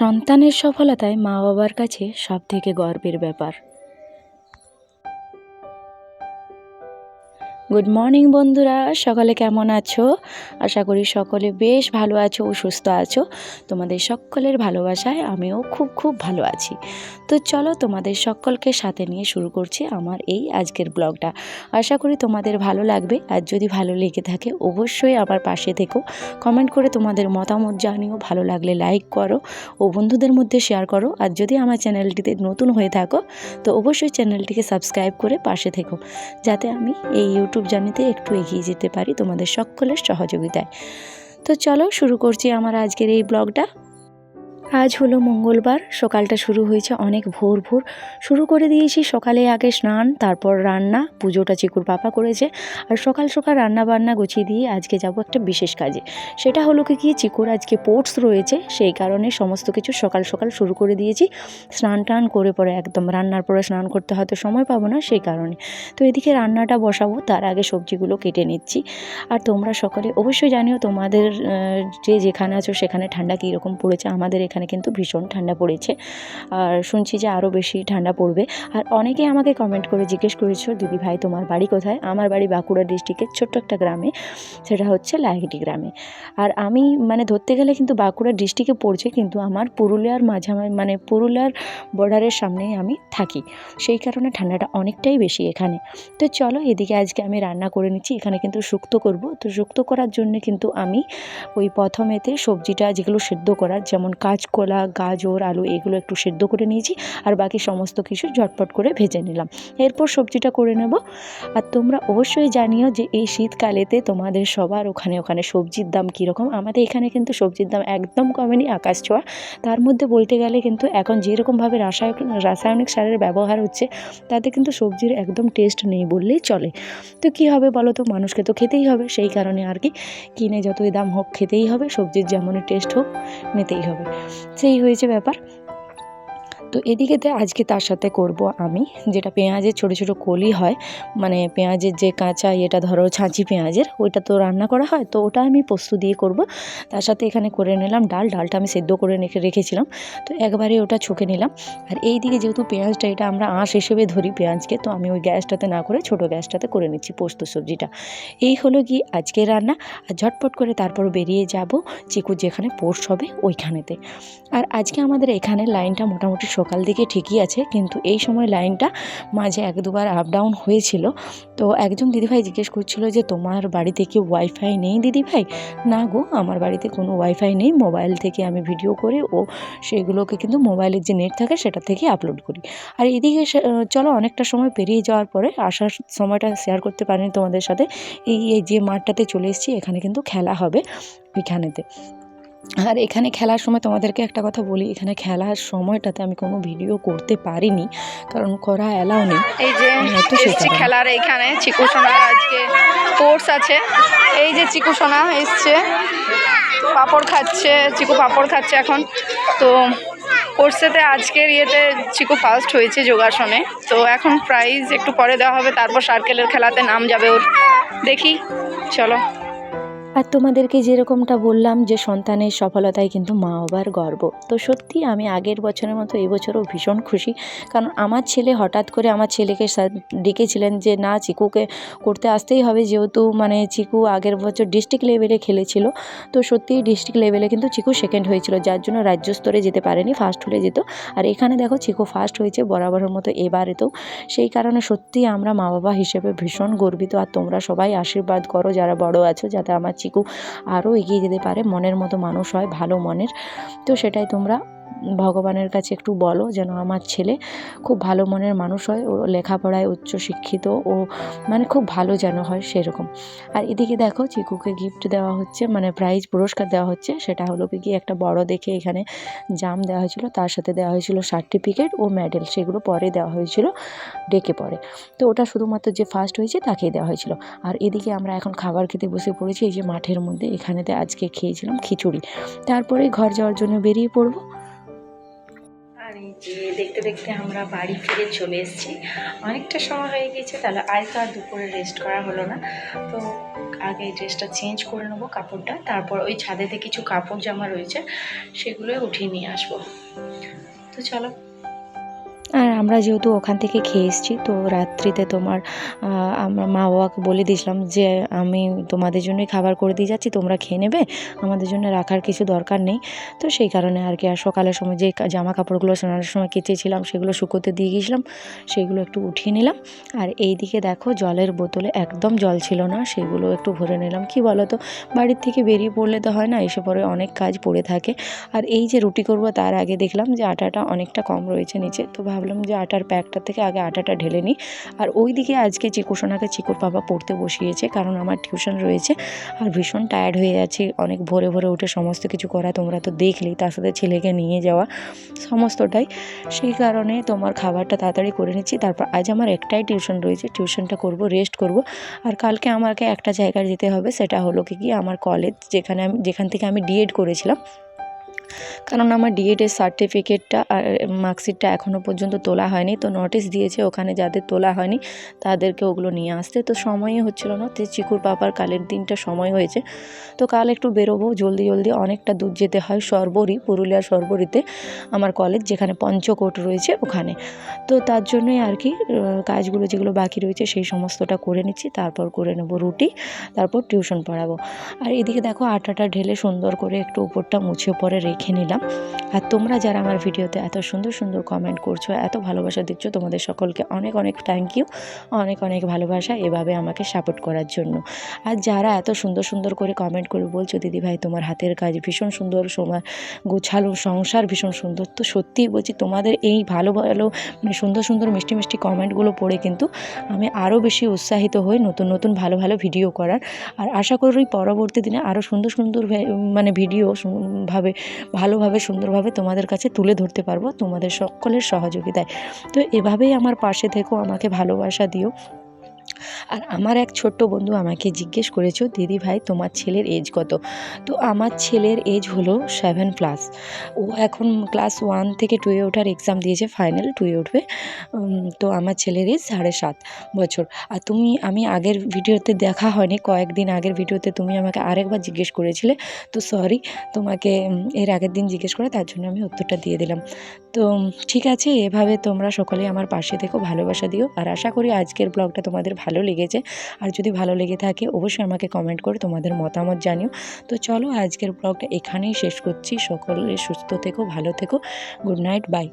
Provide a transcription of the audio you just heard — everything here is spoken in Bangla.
সন্তানের সফলতায় মা বাবার কাছে সবথেকে গর্বের ব্যাপার। গুড মর্নিং বন্ধুরা, সকালে কেমন আছো? আশা করি সকলে বেশ ভালো আছো ও সুস্থ আছো। তোমাদের সকলের ভালোবাসায় আমিও খুব ভালো আছি। তো চলো তোমাদের সকলকে সাথে নিয়ে শুরু করছি আমার এই আজকের ব্লগটা। আশা করি তোমাদের ভালো লাগবে, আর যদি ভালো লেগে থাকে অবশ্যই আমার পাশে থেকো, কমেন্ট করে তোমাদের মতামত জানিও, ভালো লাগলে লাইক করো ও বন্ধুদের মধ্যে শেয়ার করো। আর যদি আমার চ্যানেলটিতে নতুন হয়ে থাকো তো অবশ্যই চ্যানেলটিকে সাবস্ক্রাইব করে পাশে থেকো, যাতে আমি এই ইউটিউব জার্নিতে একটু এগিয়ে যেতে পারি তোমাদের সকলের সহযোগিতায়। তো চলো শুরু করছি আমার আজকের এই ব্লগটা। আজ হলো মঙ্গলবার, সকালটা শুরু হয়েছে অনেক ভোর শুরু করে দিয়েছি। সকালে আগে স্নান, তারপর রান্না, পুজোটা চিকুর পাপা করেছে। আর সকাল রান্না বান্না গুছিয়ে দিয়ে আজকে যাব একটা বিশেষ কাজে। সেটা হলো কি চিকুর আজকে স্পোর্টস রয়েছে, সেই কারণে সমস্ত কিছু সকাল শুরু করে দিয়েছি। স্নান টান করে পরে একদম রান্নার পরে স্নান করতে হয়তো সময় পাবো না, সেই কারণে। তো এদিকে রান্নাটা বসাবো, তার আগে সবজিগুলো কেটে নিচ্ছি। আর তোমরা সকলে অবশ্যই জানিও তোমাদের যেখানে আছো সেখানে ঠান্ডা কীরকম পড়েছে। আমাদের এখানে কিন্তু ভীষণ ঠান্ডা পড়েছে, আর শুনছি যে আরও বেশি ঠান্ডা পড়বে। আর অনেকেই আমাকে কমেন্ট করে জিজ্ঞেস করেছো, দিদি ভাই তোমার বাড়ি কোথায়? আমার বাড়ি বাঁকুড়া ডিস্ট্রিক্টের ছোট্ট একটা গ্রামে, সেটা হচ্ছে লাইগটি গ্রামে। আর আমি ধরতে গেলে কিন্তু বাঁকুড়া ডিস্ট্রিক্টে পড়ছে, কিন্তু আমার পুরুলিয়ার মাঝামাঝি পুরুলিয়ার বর্ডারের সামনেই আমি থাকি, সেই কারণে ঠান্ডাটা অনেকটাই বেশি এখানে। তো চলো এদিকে আজকে আমি রান্না করে নিচ্ছি। এখানে কিন্তু শুক্তো করব, তো শুক্তো করার জন্য কিন্তু আমি ওই প্রথমেতে সবজিটা যেগুলো সেদ্ধ করার, যেমন কাঁচকলা, গাজর, আলু, এগুলো একটু সেদ্ধ করে নিয়েছি। আর বাকি সমস্ত কিছু ঝটপট করে ভেজে নিলাম, এরপর সবজিটা করে নেব। আর তোমরা অবশ্যই জানিও যে এই শীতকালেতে তোমাদের সবার ওখানে সবজির দাম কীরকম। আমাদের এখানে কিন্তু সবজির দাম একদম কমেনি, আকাশ ছোঁয়া। তার মধ্যে বলতে গেলে কিন্তু এখন যেরকমভাবে রাসায়নিক সারের ব্যবহার হচ্ছে, তাতে কিন্তু সবজির একদম টেস্ট নেই বললেই চলে। তো কী হবে বলো তো, মানুষকে তো খেতেই হবে, সেই কারণে আর কি, কিনে যতই দাম হোক খেতেই হবে, সবজির যেমনই টেস্ট হোক নিতেই হবে, সেই হয়েছে ব্যাপার। তো এদিকেতে আজকে তার সাথে করব আমি যেটা পেঁয়াজের ছোট কলি হয়, পেঁয়াজের যে কাঁচা এটা ধরো ছাঁচি পেঁয়াজের, ওইটা তো রান্না করা হয়, তো ওটা আমি পোস্ত দিয়ে করব। তার সাথে এখানে করে নিলাম ডালটা আমি সেদ্ধ করে রেখেছিলাম, তো একবারে ওটা ছুঁকে নিলাম। আর এই দিকে যেহেতু পেঁয়াজটা এটা আমরা আঁশ হিসেবে ধরি পেঁয়াজকে, তো আমি ওই গ্যাসটাতে না করে ছোটো গ্যাসটাতে করে নিচ্ছি পোস্ত সবজিটা। এই হলো কি আজকের রান্না। আর ঝটপট করে তারপর বেরিয়ে যাব চিকুর যেখানে পোস্ট হবে ওইখানেতে। আর আজকে আমাদের এখানে লাইনটা মোটামুটি সকাল দিকে ঠিকই আছে, কিন্তু এই সময় লাইনটা মাঝে এক দুবার আপ ডাউন হয়েছিল। তো একজন দিদিভাই জিজ্ঞেস করছিল যে তোমার বাড়িতে কি ওয়াইফাই নেই দিদিভাই? না গো, আমার বাড়িতে কোনো ওয়াইফাই নেই, মোবাইল থেকে আমি ভিডিও করে ও সেগুলোকে কিন্তু মোবাইলের যে নেট থাকে সেটা থেকে আপলোড করি। আর এদিকে চলো অনেকটা সময় পেরিয়ে যাওয়ার পরে আসার সময়টা শেয়ার করতে পারিনি তোমাদের সাথে। এই যে মাঠটাতে চলে এসেছি, এখানে কিন্তু খেলা হবে ওইখানেতে। আর এখানে খেলার সময় তোমাদেরকে একটা কথা বলি, এখানে খেলার সময়টাতে আমি কোনো ভিডিও করতে পারিনি, কারণ করা অ্যালাউ নেই। এই যে এসছি খেলার, এইখানে চিকু সোনার আজকে কোর্স আছে। এই যে চিকু সোনা এসছে, পাঁপড় খাচ্ছে, চিকু পাঁপড় খাচ্ছে এখন। তো কোর্সেতে আজকের ইয়েতে চিকু ফার্স্ট হয়েছে যোগাসনে, তো এখন প্রাইজ একটু পরে দেওয়া হবে, তারপর সার্কেলের খেলাতে নাম যাবে ওর। দেখি চলো। আর তোমাদেরকে যেরকমটা বললাম যে সন্তানের সফলতায় কিন্তু মা বাবার গর্ব, তো সত্যি আমি আগের বছরের মতো এবছরও ভীষণ খুশি। কারণ আমার ছেলে হঠাৎ করে আমার ছেলেকে ডেকেছিলেন যে না চিকুকে করতে আসতেই হবে, যেহেতু চিকু আগের বছর ডিস্ট্রিক্ট লেভেলে খেলেছিল। তো সত্যিই ডিস্ট্রিক্ট লেভেলে কিন্তু চিকু সেকেন্ড হয়েছিল, যার জন্য রাজ্য স্তরে যেতে পারেনি, ফার্স্ট হলে যেত। আর এখানে দেখো চিকু ফার্স্ট হয়েছে বরাবরের মতো এবারেতেও। সেই কারণে সত্যিই আমরা মা বাবা হিসেবে ভীষণ গর্বিত। আর তোমরা সবাই আশীর্বাদ করো যারা বড় আছো, যাতে আমার চিকু আরও এগিয়ে যেতে পারে, মনের মতো মানুষ হয়, ভালো মনের। তো সেটাই তোমরা ভগবানের কাছে একটু বলো যেন আমার ছেলে খুব ভালো মনের মানুষ হয়, ও লেখাপড়ায় উচ্চশিক্ষিত, ও খুব ভালো যেন হয় সেরকম। আর এদিকে দেখো চিকুকে গিফট দেওয়া হচ্ছে, প্রাইজ পুরস্কার দেওয়া হচ্ছে। সেটা হলো কি একটা বড় দেখে এখানে জাম দেওয়া হয়েছিল, তার সাথে দেওয়া হয়েছিল সার্টিফিকেট ও মেডেল, সেগুলো পরে দেওয়া হয়েছিল ডেকে পরে। তো ওটা শুধুমাত্র যে ফার্স্ট হয়েছে তাকেই দেওয়া হয়েছিল। আর এদিকে আমরা এখন খাবার খেতে বসে পড়েছি, এই যে মাঠের মধ্যে, এখানেতে আজকে খেয়েছিলাম খিচুড়ি, তারপরে ঘর যাওয়ার জন্য বেরিয়ে পড়বো। আর এই যে দেখতে দেখতে আমরা বাড়ি ফিরে চলে এসেছি, অনেকটা সময় হয়ে গেছে, তাহলে আজ তো আর দুপুরে রেস্ট করা হলো না। তো আগে এই ড্রেসটা চেঞ্জ করে নেবো কাপড়টা, তারপর ওই ছাদেতে কিছু কাপড় জামা রয়েছে সেগুলোই উঠিয়ে নিয়ে আসবো। তো চলো। আর আমরা যেহেতু ওখান থেকে খেয়ে এসেছি, তো রাত্রিতে তোমার আমরা মা বাবাকে বলে দিয়েছিলাম যে আমি তোমাদের জন্যই খাবার করে দিয়ে যাচ্ছি, তোমরা খেয়ে নেবে, আমাদের জন্য রাখার কিছু দরকার নেই। তো সেই কারণে আর কি। আর সকালের সময় যে জামা কাপড়গুলো স্নানের সময় কেচেছিলাম সেগুলো শুকোতে দিয়ে গিয়েছিলাম, সেগুলো একটু উঠিয়ে নিলাম। আর এই দিকে দেখো জলের বোতলে একদম জল ছিল না, সেগুলো একটু ভরে নিলাম। কি বলো তো, বাড়ির থেকে বেরিয়ে পড়লে তো হয় না, এসে পরে অনেক কাজ পড়ে থাকে। আর এই যে রুটি করব তার আগে দেখলাম যে আটাটা অনেকটা কম রয়েছে নিচে, তো ভাবলাম যে আটার প্যাকটা থেকে আগে আটাটা ঢেলে নিই। আর ওই দিকে আজকে চিকুসোনাকে চিকুর বাবা পড়তে বসিয়েছে, কারণ আমার টিউশন রয়েছে। আর ভীষণ টায়ার্ড হয়ে যাচ্ছি, অনেক ভোরে ভোরে উঠে সমস্ত কিছু করা, তোমরা তো দেখলেই, তার সাথে ছেলেকে নিয়ে যাওয়া সমস্তটাই। সেই কারণে তোমার খাবারটা তাড়াতাড়ি করে নিচ্ছি। তারপর আজ আমার একটাই টিউশন রয়েছে, টিউশনটা করব, রেস্ট করব। আর কালকে আমাকে একটা জায়গায় যেতে হবে, সেটা হলো কি আমার কলেজ, যেখান থেকে আমি ডিএড করেছিলাম। কারণ আমার ডিএডের সার্টিফিকেটটা আর মার্কশিটটা এখনও পর্যন্ত তোলা হয়নি, তো নোটিশ দিয়েছে ওখানে যাদের তোলা হয়নি তাদেরকে ওগুলো নিয়ে আসতে। তো সময়ই হচ্ছিল না, তো চিকুর পাপার কালের দিনটা সময় হয়েছে। তো কাল একটু বেরোবো জলদি জলদি, অনেকটা দূর যেতে হয়, সরবরি, পুরুলিয়ার সরবরিতে আমার কলেজ, যেখানে পঞ্চকোট রয়েছে ওখানে। তো তার জন্যই আর কি কাজগুলো যেগুলো বাকি রয়েছে সেই সমস্তটা করে নিচ্ছি, তারপর করে নেব রুটি, তারপর টিউশন পড়াবো। আর এদিকে দেখো আটাটা ঢেলে সুন্দর করে একটু উপরটা মুছে পরে রেখে নিলাম। আর তোমরা যারা আমার ভিডিওতে এত সুন্দর সুন্দর কমেন্ট করছো, এত ভালোবাসা দিচ্ছ, তোমাদের সকলকে অনেক অনেক থ্যাংক ইউ, অনেক অনেক ভালোবাসা এভাবে আমাকে সাপোর্ট করার জন্য। আর যারা এত সুন্দর সুন্দর করে কমেন্ট করে বলছো দিদিভাই তোমার হাতের কাজ ভীষণ সুন্দর, সময় গোছালো, সংসার ভীষণ সুন্দর, তো সত্যিই বলছি তোমাদের এই ভালো ভালো মানে সুন্দর সুন্দর মিষ্টি মিষ্টি কমেন্টগুলো পড়ে কিন্তু আমি আরও বেশি উৎসাহিত হই নতুন নতুন ভালো ভালো ভিডিও করার। আর আশা করি পরবর্তী দিনে আরও সুন্দর সুন্দর মানে ভিডিও ভালোভাবে সুন্দরভাবে তোমাদের কাছে তুলে ধরতে পারবো তোমাদের সকলের সহযোগিতায়। তো এভাবেই আমার পাশে থেকো, আমাকে ভালোবাসা দিও। আর আমার এক ছোট্ট বন্ধু আমাকে জিজ্ঞেস করেছো দিদি ভাই তোমার ছেলের এজ কত? তো আমার ছেলের এজ হলো 7+। ও এখন ক্লাস 1 থেকে 2-এ ওঠার এক্সাম দিয়েছে, ফাইনাল 2-এ উঠবে। তো আমার ছেলের এজ 7.5 বছর। আর আমি আগের ভিডিওতে দেখা হয়নি, কয়েকদিন আগের ভিডিওতে তুমি আমাকে আরেকবার জিজ্ঞেস করেছিলে, তো সরি তোমাকে এর আগের দিন জিজ্ঞেস করে তার জন্য আমি উত্তরটা দিয়ে দিলাম। তো ঠিক আছে, এভাবে তোমরা সকলেই আমার পাশে থেকো, ভালোবাসা দিও। আর আশা করি আজকের ব্লগটা তোমাদের ভালো লেগেছে। আর যদি ভালো লেগে থাকে অবশ্যই আমাকে কমেন্ট করে তোমাদের মতামত জানিও। তো চলো আজকের ব্লগটা এখানেই শেষ করছি, সকলে সুস্থ থেকো, ভালো থেকো, গুড নাইট, বাই।